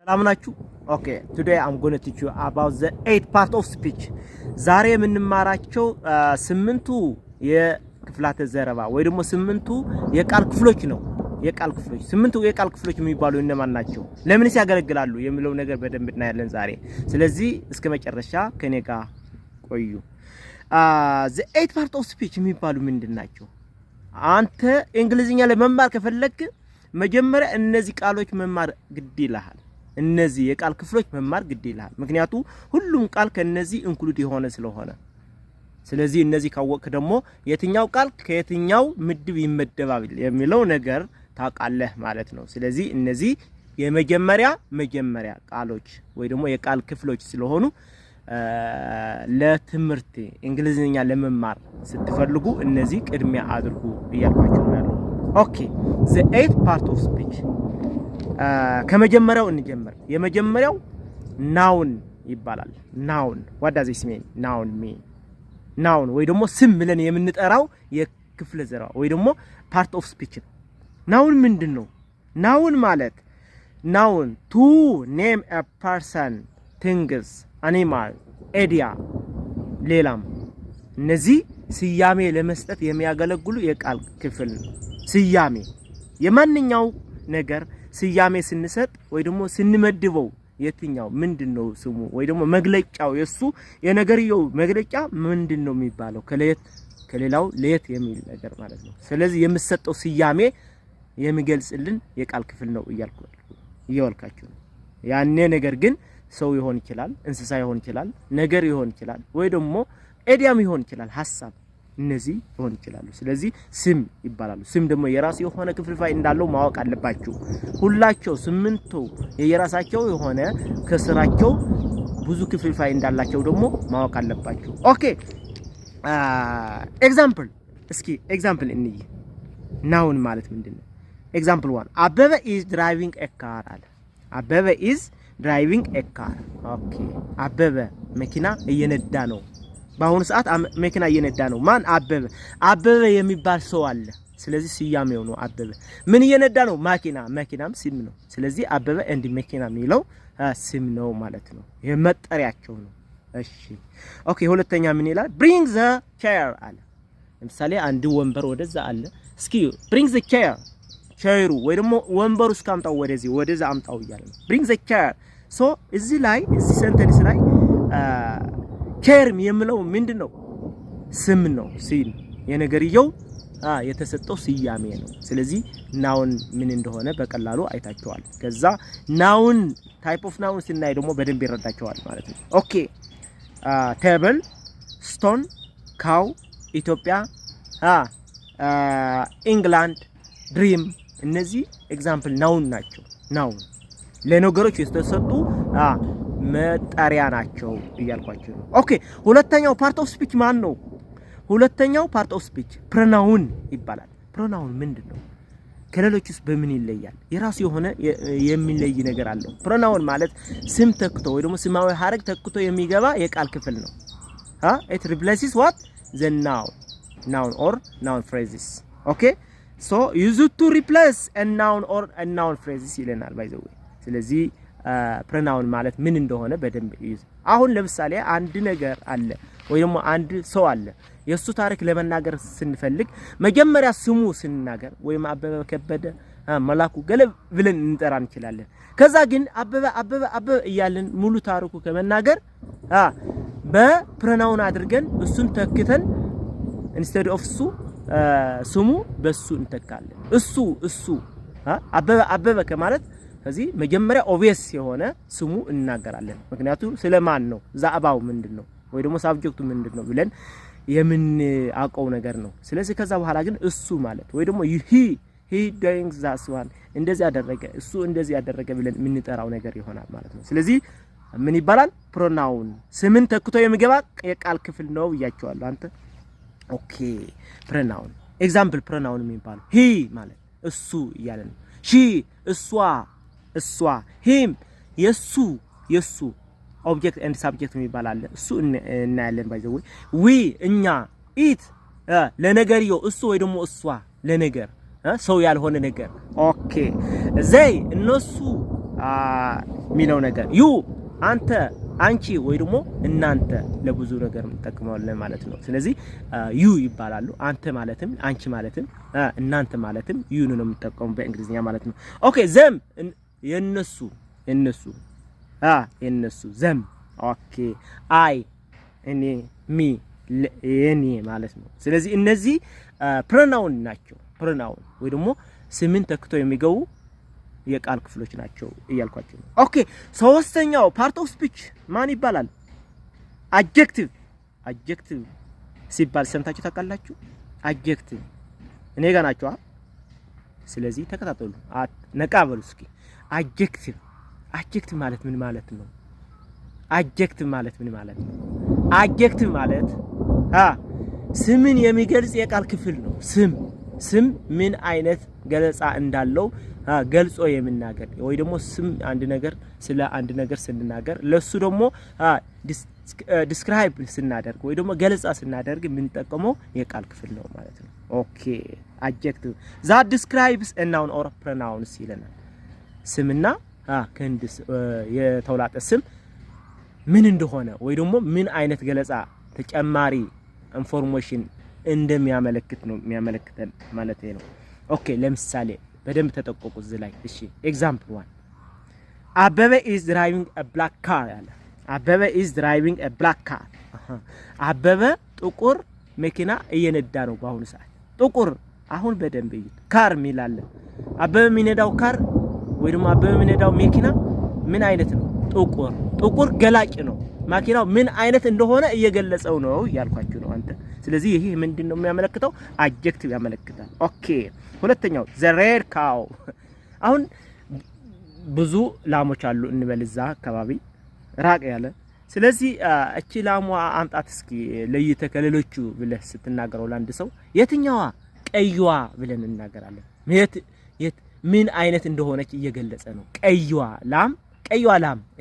Salaamnachu. Okay, today I'm going to teach you about the 8 part of speech. ዛሬ የምንማራቸው ስምንቱ የክፍላተ ዘረባ ወይ ደግሞ ስምንቱ የቃል ክፍሎች ነው። የቃል ክፍሎች ስምንቱ የቃል ክፍሎች የሚባሉ እነማን ናቸው? ለምንስ ያገለግላሉ? የሚለው ነገር በደንብ እናያለን ዛሬ። ስለዚህ እስከ መጨረሻ ከኔ ጋር ቆዩ። the 8 part of speech የሚባሉ ምንድናቸው? አንተ እንግሊዝኛ ለመማር ከፈለክ መጀመሪያ እነዚህ ቃሎች መማር ግድ ይላል። እነዚህ የቃል ክፍሎች መማር ግድ ይላል። ምክንያቱም ሁሉም ቃል ከነዚህ ኢንክሉድ የሆነ ስለሆነ ስለዚህ እነዚህ ካወቅ ደግሞ የትኛው ቃል ከየትኛው ምድብ ይመደባል የሚለው ነገር ታውቃለህ ማለት ነው። ስለዚህ እነዚህ የመጀመሪያ ቃሎች ወይ ደግሞ የቃል ክፍሎች ስለሆኑ ለትምህርት እንግሊዝኛ ለመማር ስትፈልጉ እነዚህ ቅድሚያ አድርጉ እያልኳችሁ ነው ያለው። ኦኬ the 8 part of speech ከመጀመሪያው እንጀምር። የመጀመሪያው noun ይባላል። noun what does it mean? noun ወይ ደግሞ ስም ብለን የምንጠራው የክፍለ ዘርባ ወይ ደግሞ part of speech ነው። noun ምንድነው? noun ማለት noun to name a person, things, animal, area ሌላም እነዚህ ስያሜ ለመስጠት የሚያገለግሉ የቃል ክፍል ነው። ስያሜ የማንኛው ነገር ስያሜ ስንሰጥ ወይ ደግሞ ስንመድበው የትኛው ምንድነው ስሙ ወይ ደግሞ መግለጫው የሱ የነገርየው መግለጫ ምንድነው የሚባለው ከሌላው ለየት የሚል ነገር ማለት ነው። ስለዚህ የምሰጠው ስያሜ የሚገልጽልን የቃል ክፍል ነው እያልኳችሁ ነው። ያኔ ነገር ግን ሰው ይሆን ይችላል፣ እንስሳ ይሆን ይችላል፣ ነገር ይሆን ይችላል ወይ ደግሞ ኤዲያም ይሆን ይችላል፣ ሐሳብ እነዚህ ይሆን ይችላሉ። ስለዚህ ስም ይባላሉ። ስም ደግሞ የራሱ የሆነ ክፍልፋይ እንዳለው ማወቅ አለባችሁ። ሁላቸው ስምንቱ የራሳቸው የሆነ ከስራቸው ብዙ ክፍልፋይ እንዳላቸው ደግሞ ማወቅ አለባችሁ። ኦኬ ኤግዛምፕል እስኪ ኤግዛምፕል እንይ። ናውን ማለት ምንድነው? ኤግዛምፕል 1 አበበ is driving a car አለ። አበበ is driving a car። ኦኬ አበበ መኪና እየነዳ ነው። በአሁኑ ሰዓት መኪና እየነዳ ነው። ማን? አበበ የሚባል ሰው አለ። ስለዚህ ስያሜው ነው አበበ። ምን እየነዳ ነው? መኪናም ስም ነው። ስለዚህ አበበ እንዲ መኪና የሚለው ስም ነው ማለት ነው። የመጠሪያቸው ነው። እሺ ኦኬ ሁለተኛ ምን ይላል? bring the chair አለ። ለምሳሌ አንድ ወንበር ወደዛ አለ። እስኪ bring the chair ቸይሩ ወይ ደግሞ ወንበሩ እስካምጣው ወደዛ አምጣው ይያለ ነው። bring the chair ሶ እዚህ ላይ እዚህ ሰንተንስ ላይ ቸርም የሚለው ምንድነው? ስም ነው። ሲል የነገርየው የተሰጠው ስያሜ ነው። ስለዚህ ናውን ምን እንደሆነ በቀላሉ አይታችኋል። ከዛ ናውን ታይፕ ኦፍ ናውን ስናይ ደግሞ በደንብ ይረዳቸዋል ማለት ነው። ኦኬ ቴብል፣ ስቶን፣ ካው፣ ኢትዮጵያ፣ ኢንግላንድ፣ ድሪም እነዚህ ኤግዛምፕል ናውን ናቸው። ናውን ለነገሮች የተሰጡ መጣሪያ ናቸው እያልኳችሁ ነው። ኦኬ ሁለተኛው ፓርት ኦፍ ስፒች ማን ነው? ሁለተኛው ፓርት ኦፍ ስፒች ፕሮናውን ይባላል። ፕሮናውን ምንድነው? ከሌሎችስ በምን ይለያል? የራሱ የሆነ የሚለይ ነገር አለው። ፕሮናውን ማለት ስም ተክቶ ወይ ደግሞ ስማዊ ሐረግ ተክቶ የሚገባ የቃል ክፍል ነው። it replaces what? the noun or noun phrases. okay so used to replace a noun or a noun phrases ይለናል by the way። ስለዚህ ፕሮናውን ማለት ምን እንደሆነ በደንብ ይይዝ። አሁን ለምሳሌ አንድ ነገር አለ ወይ ደግሞ አንድ ሰው አለ። የሱ ታሪክ ለመናገር ስንፈልግ መጀመሪያ ስሙ ስንናገር ወይም አበበ ከበደ መላኩ ገለብ ብለን እንጠራ እንችላለን። ከዛ ግን አበበ እያለን ሙሉ ታሪኩ ከመናገር በፕሮናውን አድርገን እሱን ተክተን instead of ስሙ በሱ እንተካለን። እሱ አበበ ከማለት ስለዚህ መጀመሪያ ኦብቪየስ የሆነ ስሙ እናገራለን። ምክንያቱም ስለማን ነው? ዛባው ምንድነው ወይ ደግሞ ሳብጀክቱ ምንድነው ብለን የምንአቀው ነገር ነው። ስለዚህ ከዛ በኋላ ግን እሱ ማለት ወይ ደግሞ he doing that one እንደዚህ ያደረገ እሱ እንደዚህ ያደረገ ብለን የምንጠራው ነገር ይሆናል ማለት ነው። ስለዚህ ምን ይባላል? ፕሮናውን ስምን ተክቶ የሚገባ የቃል ክፍል ነው ብያቸዋለሁ አንተ። ኦኬ ፕሮናውን ኤግዛምፕል ፕሮናውን የሚባለው he ማለት እሱ እያለ ነው። she እሷ him የሱ ኦብጀክት ኤንድ ሳብጀክት የሚባል አለ። እሱ እናያለን ባይ ዘ ወይ we እኛ it ለነገርየው እሱ ወይ ደግሞ እሷ ለነገር ሰው ያልሆነ ነገር ኦኬ ዘይ እነሱ ሚለው ነገር ዩ አንተ አንቺ ወይ ደግሞ እናንተ ለብዙ ነገር እንጠቀመዋለን ማለት ነው። ስለዚህ ዩ ይባላሉ። አንተ ማለትም አንቺ ማለትም እናንተ ማለትም ዩ ነው የምንጠቀመው በእንግሊዝኛ ማለት ነው። ኦኬ ዘም የነሱ ዘም ኦኬ አይ እኔ ሚ የኔ ማለት ነው። ስለዚህ እነዚህ ፕሮናውን ናቸው። ፕሮናውን ወይ ደግሞ ስምን ተክተው የሚገቡ የቃል ክፍሎች ናቸው እያልኳችሁ ነው። ኦኬ ሶስተኛው ፓርት ኦፍ ስፒች ማን ይባላል? አድጀክቲቭ ሲባል ሰምታችሁ ታውቃላችሁ? አድጀክቲቭ እኔ ጋር ናችሁ። ስለዚህ ተከታተሉ፣ ነቃ በሉ እስኪ። አድጀክቲቭ ማለት ምን ማለት ነው? አድጀክቲቭ ማለት ስምን የሚገልጽ የቃል ክፍል ነው። ስም ምን አይነት ገለጻ እንዳለው ገልጾ የምናገር ወይ ደግሞ ስም አንድ ነገር ስለ አንድ ነገር ስንናገር ለሱ ደግሞ ዲስክራይብ ስናደርግ ወይ ደግሞ ገለጻ ስናደርግ የምንጠቀመው የቃል ክፍል ነው ማለት ነው። ኦኬ adjective that describes a noun or pronouns ይለናል። ስምና ከንድስ የተውላጠ ስም ምን እንደሆነ ወይ ደግሞ ምን አይነት ገለጻ ተጨማሪ ኢንፎርሜሽን እንደሚያመለክት ነው የሚያመለክተን ማለት ነው። ኦኬ ለምሳሌ በደንብ ተጠቆቁ እዚህ ላይ። እሺ ኤግዛምፕል 1 አበበ is driving a black car ያለ አበበ is driving a black car አበበ ጥቁር መኪና እየነዳ ነው በአሁኑ ሰዓት። ጥቁር አሁን በደንብ ይይት ካር ሚላለ አበበ የሚነዳው ካር ወይ ደግሞ አበበ የሚነዳው መኪና ምን አይነት ነው? ጥቁር ገላጭ ነው። ማኪናው ምን አይነት እንደሆነ እየገለጸው ነው ያልኳችሁ ነው አንተ። ስለዚህ ይሄ ምንድነው የሚያመለክተው? አድጀክቲቭ ያመለክታል። ኦኬ ሁለተኛው the red cow አሁን ብዙ ላሞች አሉ እንበልዛ አካባቢ ራቅ ያለ። ስለዚህ እቺ ላሟ አምጣት እስኪ ለይተ ከሌሎቹ ብለህ ስትናገረው ለአንድ ሰው የትኛዋ ቀይዋ ብለን እናገራለን። ምን አይነት እንደሆነች እየገለጸ ነው። ቀይዋ ላም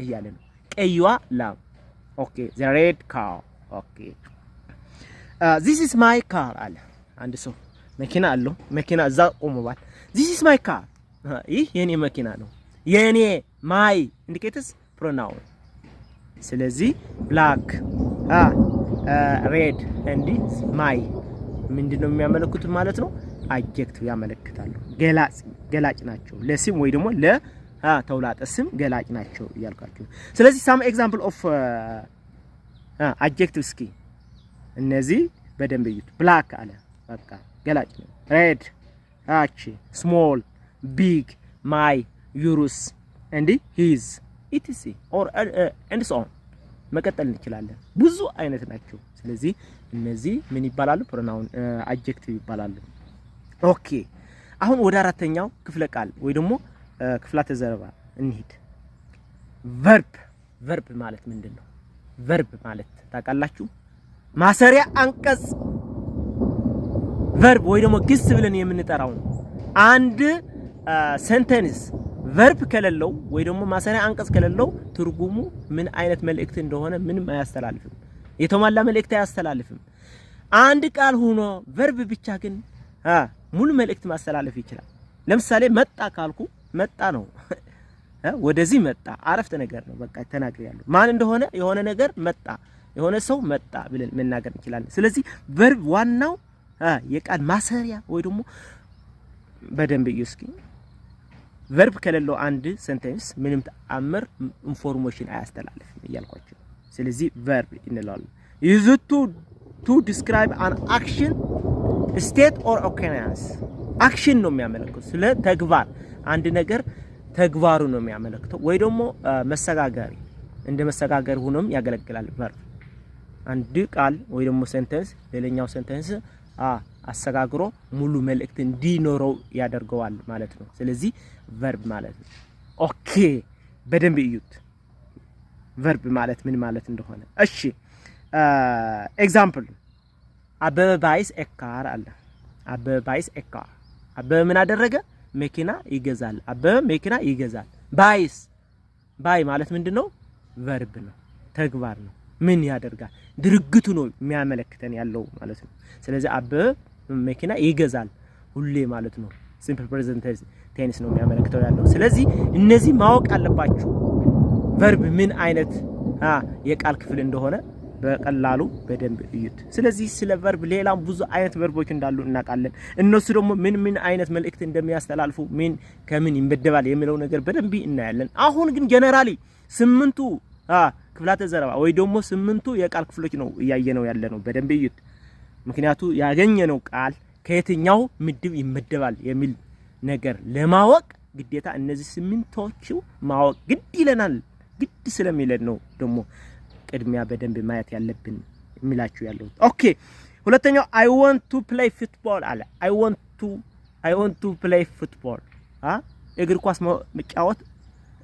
እያለ ነው። ቀይዋ ላም ኦኬ the red cow ኦኬ this is my car አለ አንድ ሰው መኪና አለው። መኪና እዛ ቆመዋል። this is my car ይህ የኔ መኪና ነው። የኔ my indicates pronoun። ስለዚህ black red and my ምንድነው የሚያመለክቱት ማለት ነው? አድጀክቲቭ ያመለክታሉ። ገላጭ ናቸው። ለስም ወይ ደግሞ ተውላጠ ስም ገላጭ ናቸው እያልኳችሁ። ስለዚህ some example of adjectives እስኪ እነዚህ በደንብ እዩት። black አለ በቃ ገላጭ ነው። red small big my yours and his etc or and so on መቀጠል እንችላለን። ብዙ አይነት ናቸው። ስለዚህ እነዚህ ምን ይባላሉ? pronoun adjective ይባላሉ። ኦኬ አሁን ወደ አራተኛው ክፍለ ቃል ወይ ደግሞ ክፍላተ ዘረባ እንሂድ። verb ማለት ምንድነው? verb ማለት ታውቃላችሁ? ማሰሪያ አንቀጽ verb ወይ ደግሞ ግስ ብለን የምንጠራው ነው። አንድ ሴንተንስ verb ከሌለው ወይ ደግሞ ማሰሪያ አንቀጽ ከሌለው ትርጉሙ ምን አይነት መልእክት እንደሆነ ምንም አያስተላልፍም። የተሟላ መልእክት አያስተላልፍም። አንድ ቃል ሆኖ verb ብቻ ግን ሙሉ መልእክት ማስተላለፍ ይችላል። ለምሳሌ መጣ ካልኩ መጣ ነው። ወደዚህ መጣ አረፍተ ነገር ነው። በቃ ተናግሬያለሁ። ማን እንደሆነ የሆነ ነገር መጣ፣ የሆነ ሰው መጣ ብለን መናገር እንችላለን። ስለዚህ verb ዋናው የቃል ማሰሪያ ወይ ደግሞ በደንብ እስኪ verb ከሌለው አንድ ሴንቴንስ ምንም ተአምር ኢንፎርሜሽን አያስተላልፍም እያልኳችሁ። ስለዚህ verb እንላለን። use to describe an action state or occurrence አክሽን ነው የሚያመለክተው። ስለ ተግባር አንድ ነገር ተግባሩ ነው የሚያመለክተው። ወይ ደግሞ መሰጋገሪ እንደ መሰጋገር ሆኖም ያገለግላል verb። አንድ ቃል ወይ ደግሞ ሴንተንስ ሌላኛው ሴንተንስ አሰጋግሮ ሙሉ መልእክት እንዲኖረው ያደርገዋል ማለት ነው። ስለዚህ verb ማለት ነው። ኦኬ በደንብ እዩት verb ማለት ምን ማለት እንደሆነ። እሺ ኤግዛምፕል አበበ ባይስ ኤካር አለ። አበበ ባይስ ኤካር አበበ ምን አደረገ? መኪና ይገዛል። አበበ መኪና ይገዛል። ባይ ማለት ምንድነው? verb ነው፣ ተግባር ነው። ምን ያደርጋል? ድርጊቱ ነው የሚያመለክተን ያለው ማለት ነው። ስለዚህ አበበ መኪና ይገዛል ሁሌ ማለት ነው። ሲምፕል ፕሬዘንት ቴንስ ነው የሚያመለክተው ያለው። ስለዚህ እነዚህ ማወቅ አለባችሁ። ቨርብ ምን አይነት የቃል ክፍል እንደሆነ በቀላሉ በደንብ እዩት። ስለዚህ ስለ ቨርብ ሌላም ብዙ አይነት ቨርቦች እንዳሉ እናውቃለን። እነሱ ደግሞ ምን አይነት መልእክት እንደሚያስተላልፉ ምን ከምን ይመደባል የሚለው ነገር በደንብ እናያለን። አሁን ግን ጀነራሊ 8ቱ ክፍላተ ዘረባ ወይ ደግሞ 8ቱ የቃል ክፍሎች ነው እያየነው ያለነው። በደንብ እዩት። ምክንያቱ ያገኘነው ቃል ከየትኛው ምድብ ይመደባል የሚል ነገር ለማወቅ ግዴታ እነዚህ 8ቶቹ ማወቅ ግድ ይለናል። ግድ ስለሚለን ነው ደግሞ ቅድሚያ በደንብ ማየት ያለብን የሚላችሁ ያለው። ኦኬ ሁለተኛው I want to play football አለ። I want to play football እግር ኳስ መጫወት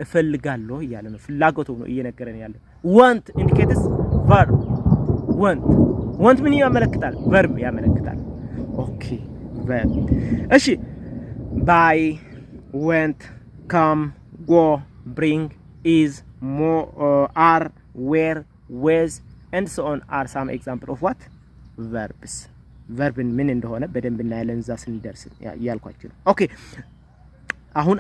እፈልጋለሁ እያለ ነው። ፍላጎቱ ነው እየነገረን ያለው። want indicates verb want ምን ያመለክታል? verb ያመለክታል። ኦኬ verb እሺ buy went come go bring is more are where with and so on are some example of what verbs verbን ምን እንደሆነ በደንብ እናያለን እዛ ስንደርስ ያልኳችሁ ነው። ኦኬ አሁን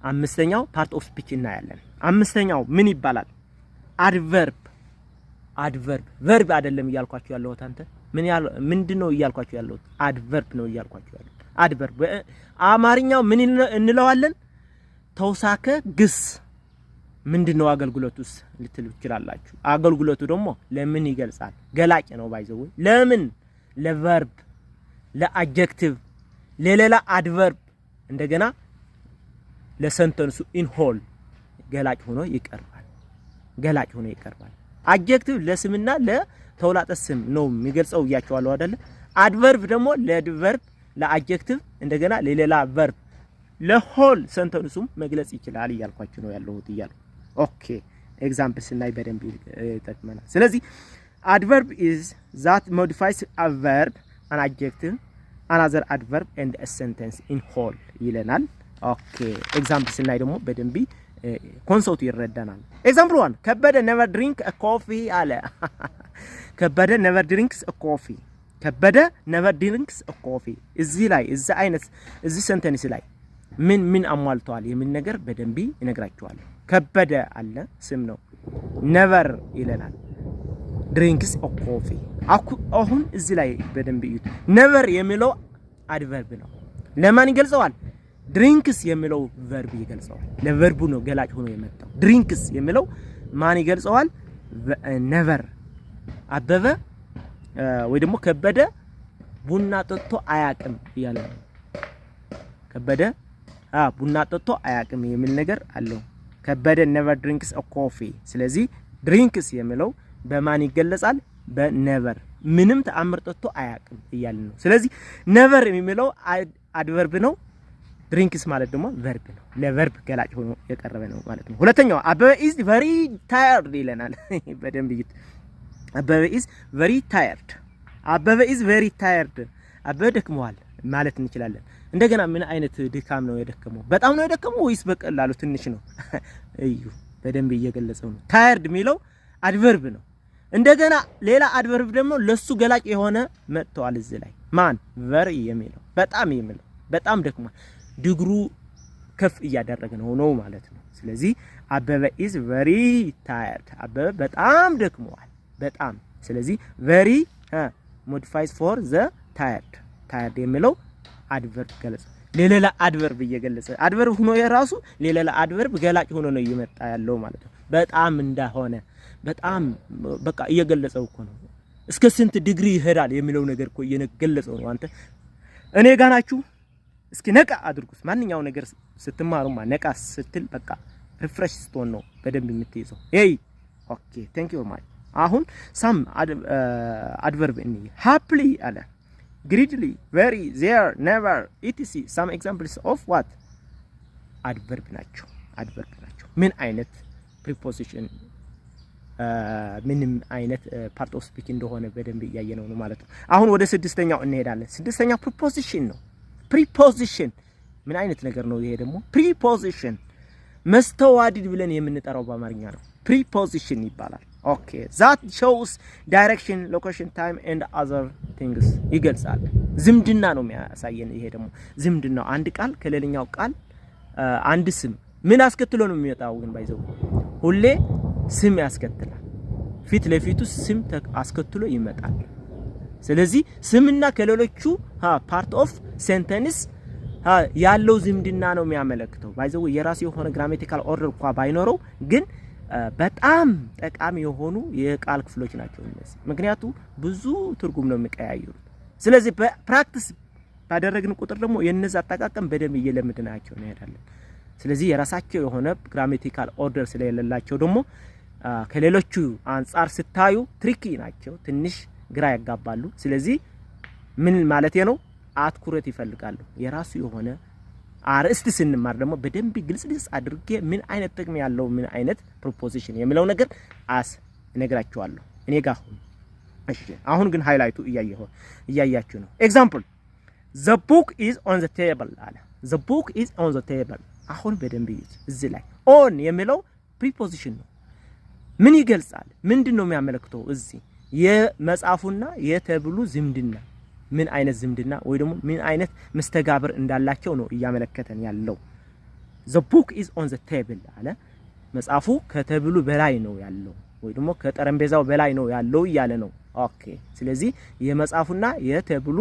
አምስተኛው ፓርት ኦፍ ስፒች እናያለን። አምስተኛው ምን ይባላል? adverb verb አይደለም እያልኳችሁ ያለሁት አንተ ምንድነው እያልኳችሁ ያለሁት? adverb ነው እያልኳችሁ ያለሁት። adverb አማርኛው ምን እንለዋለን? ተውሳከ ግስ ምንድነው አገልግሎቱስ ልትሉ ትችላላችሁ። አገልግሎቱ ደግሞ ለምን ይገልጻል? ገላጭ ነው ባይዘው። ለምን? ለቨርብ፣ ለአድጀክቲቭ፣ ለሌላ አድቨርብ እንደገና ለሰንተንሱ ኢን ሆል ገላጭ ሆኖ ይቀርባል። አድጀክቲቭ ለስምና ለተውላጠ ስም ነው የሚገልጸው እያቸዋለሁ አይደለ? አድቨርብ ደግሞ ለአድቨርብ፣ ለአድጀክቲቭ እንደገና ለሌላ ቨርብ ለሆል ሰንተንሱም መግለጽ ይችላል እያልኳችሁ ነው ያለሁት እያልኩ። ኦኬ ኤግዛምፕልስ እናይ በደንብ ይጠቅመናል። ስለዚህ adverb is that modifies a verb, an adjective, another adverb and a sentence in whole ይለናል። ኦኬ ኤግዛምፕልስ እናይ ደግሞ በደንብ ኮንሰፕቱ ይረዳናል። ኤግዛምፕል 1 ከበደ never drink a coffee አለ። ከበደ never drinks a coffee እዚህ ላይ እዚህ ሰንተንስ ላይ ምን አሟልቷል የሚል ነገር በደንብ ይነግራችኋል። ከበደ አለ ስም ነው። never ይለናል drinks a coffee አሁን እዚህ ላይ በደንብ እዩት። never የሚለው አድቨርብ ነው። ለማን ይገልጸዋል? drinks የሚለው verb ይገልጸዋል። ለቨርቡ ነው ገላጭ ሆኖ የመጣው። drinks የሚለው ማን ይገልጸዋል? never አበበ ወይ ደግሞ ከበደ ቡና ጠጥቶ አያቅም እያለ ነው። ከበደ ቡና ጠጥቶ አያቅም የሚል ነገር አለው። ከበደ never drinks a coffee። ስለዚህ drinks የሚለው በማን ይገለጻል? በnever ምንም ተአምር ጠጥቶ አያቅም እያለ ነው። ስለዚህ never የሚለው አድቨርብ ነው። drinks ማለት ደግሞ verb ነው። ለverb ገላጭ ሆኖ የቀረበ ነው ማለት ነው። ሁለተኛው አበበ is very tired ይለናል። በደንብ ይት አበበ is very tired አበበ ደክሟል ማለት እንችላለን። እንደገና ምን አይነት ድካም ነው የደከመው? በጣም ነው የደከመው ወይስ በቀላሉ ትንሽ ነው? እዩ በደንብ እየገለጸው ነው። tired የሚለው አድቨርብ ነው። እንደገና ሌላ አድቨርብ ደግሞ ለሱ ገላጭ የሆነ መጥቷል እዚህ ላይ ማን? very የሚለው በጣም ደክሟል። ድግሩ ከፍ እያደረገ ነው ማለት ነው። ስለዚህ አበበ is very tired አበበ በጣም ደክሟል በጣም። ስለዚህ very modifies for the tired የሚለው አድቨርብ ገለጸ። ለሌላ አድቨርብ እየገለጸ አድቨርብ ሆኖ የራሱ ለሌላ አድቨርብ ገላጭ ሆኖ ነው እየመጣ ያለው ማለት ነው። በጣም እንደሆነ በጣም በቃ እየገለጸው እኮ ነው። እስከ ስንት ዲግሪ ይሄዳል የሚለው ነገር እኮ እየገለጸው ነው። አንተ እኔ ጋር ናችሁ። እስኪ ነቃ አድርጉስ። ማንኛው ነገር ስትማሩማ ነቃ ስትል በቃ ሪፍሬሽ ስትሆን ነው በደንብ የምትይዘው። ሄይ ኦኬ ቴንክ ዩ ማይ። አሁን ሳም አድቨርብ እኔ ሃፕሊ አለ greedily very there never etc some examples of what adverb ናቸው። ምን አይነት preposition ምንም አይነት part of speech እንደሆነ በደንብ ያያየነው ነው ማለት ነው። አሁን ወደ ስድስተኛው እንሄዳለን። ስድስተኛው preposition ነው። preposition ምን አይነት ነገር ነው? ይሄ ደግሞ preposition መስተዋድድ ብለን የምንጠራው በአማርኛ ነው። preposition ይባላል። ኦኬ that shows direction location time and other things ይገልጻል። ዝምድና ነው የሚያሳየን። ይሄ ደግሞ ዝምድናው አንድ ቃል ከሌላኛው ቃል አንድ ስም ምን አስከትሎ ነው የሚመጣው ግን ባይዘው ሁሌ ስም ያስከትላል ፊት ለፊቱ ስም አስከትሎ ይመጣል ስለዚህ ስምና ከሌሎቹ ፓርት ኦፍ ሴንተንስ ያለው ዝምድና ነው የሚያመለክተው ባይዘው የራሱ የሆነ ግራማቲካል ኦርደር እንኳን ባይኖረው ግን በጣም ጠቃሚ የሆኑ የቃል ክፍሎች ናቸው እነዚህ ምክንያቱም ብዙ ትርጉም ነው የሚቀያየሩት ስለዚህ ፕራክቲስ ባደረግን ቁጥር ደግሞ የነዛ አጠቃቀም በደንብ እየለመድናቸው እንሄዳለን ስለዚህ የራሳቸው የሆነ ግራማቲካል ኦርደር ስለሌላቸው ደግሞ ከሌሎቹ አንፃር ስታዩ ትሪኪ ናቸው ትንሽ ግራ ያጋባሉ ስለዚህ ምን ማለት ነው አትኩረት ይፈልጋሉ የራሱ የሆነ አርእስት ስንማር ደግሞ በደንብ ግልጽ አድርጌ ምን አይነት ጥቅም ያለው ምን አይነት ፕሮፖዚሽን የሚለው ነገር እነግራችኋለሁ እኔ ጋር እሺ አሁን ግን ሃይላይቱ እያያችሁ ነው ኤግዛምፕል the book is on the table አለ the book is on the table አሁን በደንብ ይዩት እዚህ ላይ on የሚለው ፕሪፖዚሽን ነው ምን ይገልጻል ምንድነው የሚያመለክተው እዚህ የመጽሐፉና የተብሉ ዝምድና ምን አይነት ዝምድና ወይ ደግሞ ምን አይነት መስተጋብር እንዳላቸው ነው እያመለከተን ያለው the book is on the table አለ መጽሐፉ ከተብሉ በላይ ነው ያለው ወይ ደግሞ ከጠረጴዛው በላይ ነው ያለው እያለ ነው ኦኬ ስለዚህ የመጽሐፉና የተብሉ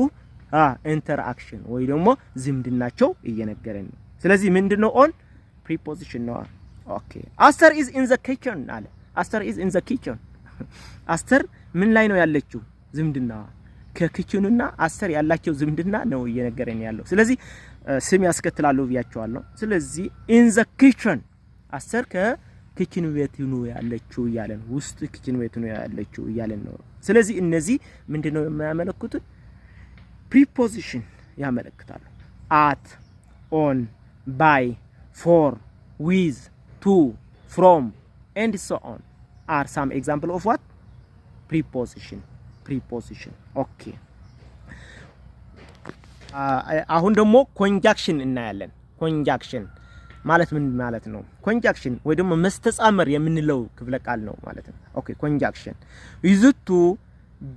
ኢንተራክሽን ወይ ደግሞ ዝምድናቸው እየነገረን ነው ስለዚህ ምንድነው on preposition ነው ኦኬ Aster is in the kitchen አለ Aster is in the kitchen Aster ምን ላይ ነው ያለችው ዝምድና ከኪችኑና Aster ያላቸው ዝምድና ነው እየነገረን ያለው ስለዚህ ስም ያስከትላሉ ብያቸዋለሁ ስለዚህ in the kitchen Aster ከኪችን ቤት ነው ያለችው እያለን ውስጥ ኪችን ቤት ነው ያለችው እያለን ነው ስለዚህ እነዚህ ምንድነው የሚያመለክቱት preposition ያመለክታሉ at on by for with to from and so on are some example of what preposition okay አሁን ደግሞ conjunction እናያለን conjunction ማለት ምን ማለት ነው conjunction ወይ ደግሞ መስተጻመር የምንለው ክፍለ ቃል ነው ማለት ነው okay conjunction used to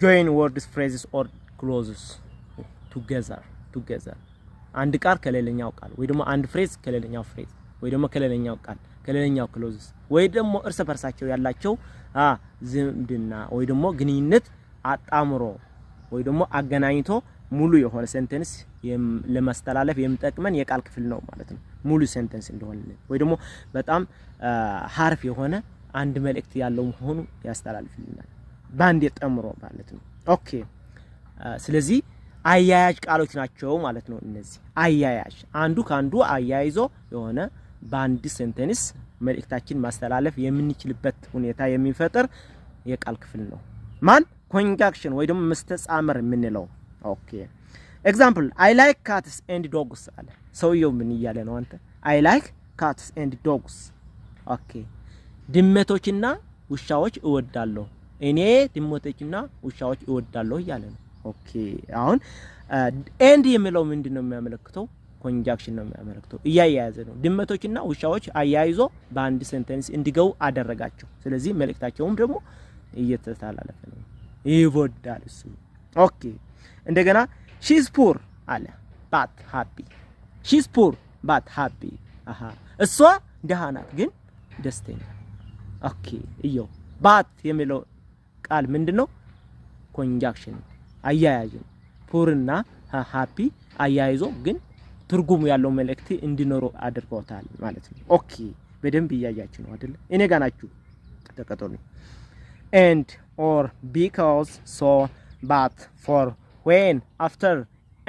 join words phrases or clauses together አንድ ቃል ከሌላኛው ቃል ወይ ደግሞ አንድ ፍሬዝ ከሌላኛው ፍሬዝ ወይ ደግሞ ከሌላኛው ቃል ከሌላኛው ክሎዝስ ወይ ደግሞ እርስ በርሳቸው ያላቸው ዝምድና ወይ ደግሞ ግንኙነት አጣምሮ ወይ ደግሞ አገናኝቶ ሙሉ የሆነ ሴንተንስ ለማስተላለፍ የሚጠቅመን የቃል ክፍል ነው ማለት ነው ሙሉ ሴንተንስ እንደሆነ ወይ ደግሞ በጣም ሐርፍ የሆነ አንድ መልእክት ያለው መሆኑ ያስተላልፍልናል ባንድ የጠምሮ ማለት ነው ኦኬ ስለዚህ አያያዥ ቃሎች ናቸው ማለት ነው እነዚህ አያያዥ አንዱ ካንዱ አያይዞ የሆነ ባንድ ሴንተንስ መልእክታችን ማስተላለፍ የምንችልበት ሁኔታ የሚፈጠር የቃል ክፍል ነው ማን conjunction ወይ ደግሞ መስተጻመር የምንለው ኦኬ ኤግዛምፕል I like cats and dogs አለ ሰውየው ምን እያለ ነው አንተ I like cats and dogs ኦኬ ድመቶችና ውሻዎች እወዳለሁ እኔ ድመቶችና ውሻዎች እወዳለሁ እያለ ነው ኦኬ አሁን ኤንድ የሚለው ምንድነው የሚያመለክተው conjunction ነው የሚያመለክተው እያያያዘ ነው ድመቶችና ውሻዎች አያይዞ በአንድ ሴንተንስ እንዲገው አደረጋቸው ስለዚህ መልእክታቸውም ደግሞ እየተሳላለፈ ነው ይወዳል እሱ ኦኬ እንደገና she's poor አለ but happy she's poor but happy እሷ ደሃ ናት ግን ደስተኛ ኦኬ እዩ but የሚለው ቃል ምንድነው conjunction አያያዥ poor እና happy አያይዞ ግን ትርጉሙ ያለው መልእክት እንዲኖር አድርገውታል ማለት ነው ኦኬ በደንብ እያያችሁ ነው አይደል እኔ ጋር ናችሁ ተከታተሉ and or because so but for when after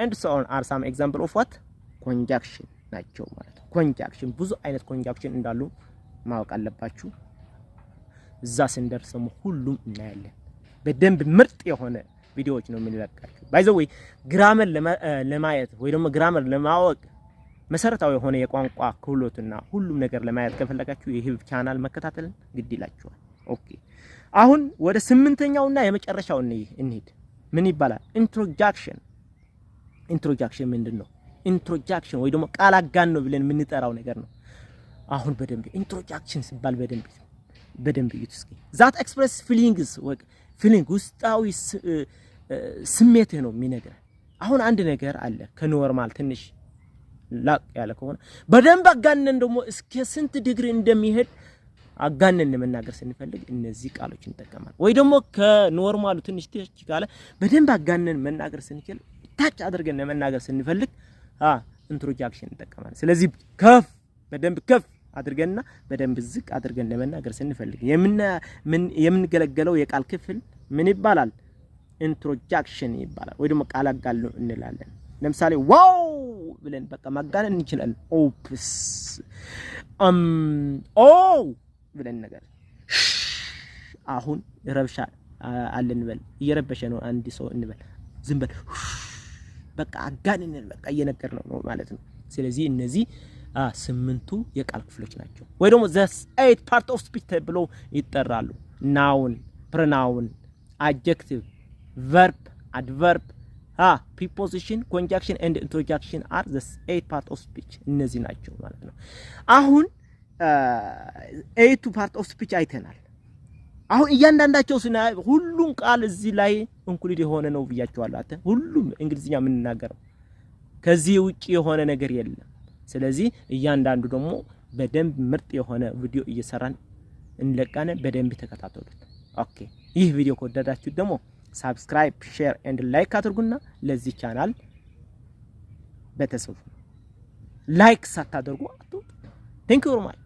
and so on are some example of what conjunction ናቸው ማለት ነው conjunction ብዙ አይነት conjunction እንዳሉ ማወቅ አለባችሁ እዛ ስንደርሰም ሁሉም እናያለን በደንብ ምርጥ የሆነ ቪዲዮዎች ነው የምንለቃቸው ባይ ዘ ወይ ግራመር ለማየት ወይ ደግሞ ግራመር ለማወቅ መሰረታዊ የሆነ የቋንቋ ክህሎትና ሁሉም ነገር ለማየት ከፈለጋችሁ ይሄ ቻናል መከታተል ግድ ይላችኋል ኦኬ አሁን ወደ 8ኛውና የመጨረሻው እንሂድ ምን ይባላል introduction ምንድነው introduction ወይ ደግሞ ቃል አጋን ነው ብለን የምንጠራው ነገር ነው አሁን በደንብ introduction ሲባል በደንብ ይዩት እስኪ that express feeling ውስጣዊ ስሜት ነው የሚነገር አሁን አንድ ነገር አለ ከኖርማል ትንሽ ላቅ ያለ ከሆነ በደንብ አጋነን ደግሞ እስከ ስንት ዲግሪ እንደሚሄድ አጋነን ለመናገር ስንፈልግ እነዚህ ቃሎች እንጠቀማለን። ወይ ደግሞ ከኖርማሉ ትንሽ ትንሽ ካለ በደንብ አጋነን መናገር ስንችል ታች አድርገን ለመናገር ስንፈልግ ኢንትሮጃክሽን እንጠቀማለን። ስለዚህ ከፍ በደንብ ከፍ አድርገንና በደንብ ዝቅ አድርገን ለመናገር ስንፈልግ የምንገለገለው የቃል ክፍል ምን ይባላል? ኢንትሮጃክሽን ይባላል። ወይ ደግሞ ቃል አጋነን እንላለን። ለምሳሌ ዋው ብለን በቃ ማጋነን እንችላለን። ኦፕስ ኦ ብለን ነገር አሁን ረብሻ አለ እንበል፣ እየረበሸ ነው አንድ ሰው እንበል፣ ዝም በል በቃ አጋነን በቃ እየነገርነው ነው ማለት ነው። ስለዚህ እነዚህ 8ቱ የቃል ክፍሎች ናቸው። ወይ ደግሞ the 8 part of speech ተብሎ ይጠራሉ። noun, pronoun, adjective, verb, adverb, preposition, conjunction and interjection are the 8 part of speech እነዚህ ናቸው ማለት ነው። አሁን 8 part of speech አይተናል። አሁን እያንዳንዳቸው ሁሉም ቃል እዚህ ላይ ኢንክሉድ የሆነ ነው ብያቸዋለሁ። ሁሉም እንግሊዝኛ የምንናገረው ከዚህ ውጪ የሆነ ነገር የለም። ስለዚህ እያንዳንዱ ደግሞ በደንብ ምርጥ የሆነ ቪዲዮ እየሰራን እንለቃለን። በደንብ ተከታተሉት። ኦኬ፣ ይህ ቪዲዮ ከወደዳችሁ ደግሞ ሰብስክራይብ፣ ሼር ኤንድ ላይክ አድርጉና ለዚህ ቻናል ቤተሰብ ላይክ ሳታደርጉ አትውጡ። ቴንክ ዩ ቬሪ ማች